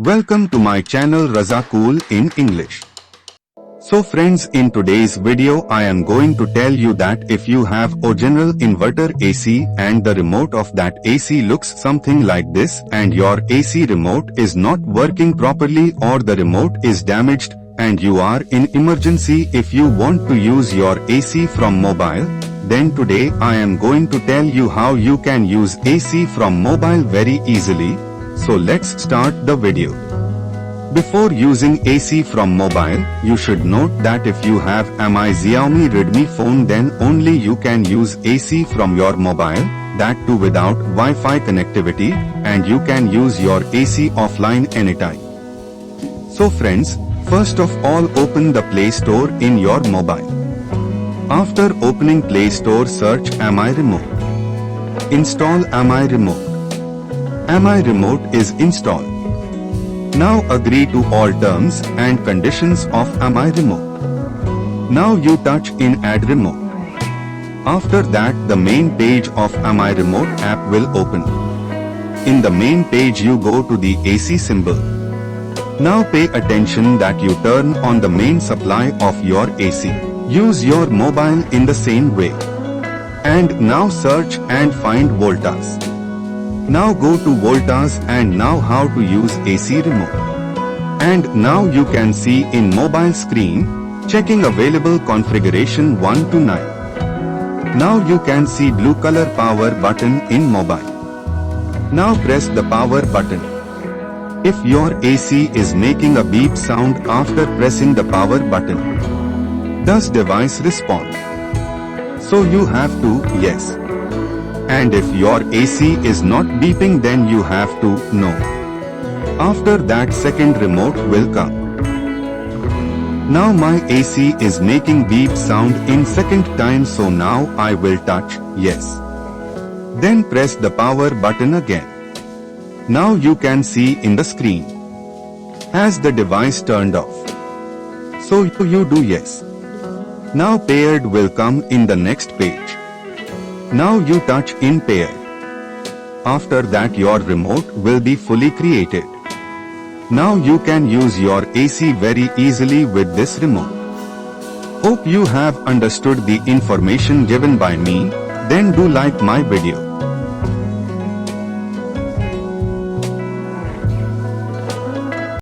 Welcome to my channel Raza Cool in English. So friends, in today's video I am going to tell you that if you have original inverter AC and the remote of that AC looks something like this and your AC remote is not working properly or the remote is damaged and you are in emergency if you want to use your AC from mobile, then today I am going to tell you how you can use AC from mobile very easily. So let's start the video. Before using AC from mobile, you should note that if you have Mi Xiaomi Redmi phone then only you can use AC from your mobile, that too without Wi-Fi connectivity, and you can use your AC offline anytime. So friends, first of all open the Play Store in your mobile. After opening Play Store, search Mi Remote. Install Mi Remote. Mi Remote is installed. Now agree to all terms and conditions of Mi Remote. Now you touch in Add Remote. After that the main page of Mi Remote app will open. In the main page you go to the AC symbol. Now pay attention that you turn on the main supply of your AC. Use your mobile in the same way. And now search and find Voltas. Now go to Voltas and now how to use AC remote. And now you can see in mobile screen, checking available configuration 1 to 9. Now you can see blue color power button in mobile. Now press the power button. If your AC is making a beep sound after pressing the power button, does device respond? So you have to yes. And if your AC is not beeping then you have to no. After that second remote will come. Now my AC is making beep sound in second time, so now I will touch yes. Then press the power button again. Now you can see in the screen has the device turned off. So you do yes. Now paired will come in the next page. Now you touch in pair. After that your remote will be fully created. Now you can use your AC very easily with this remote. Hope you have understood the information given by me. Then do like my video.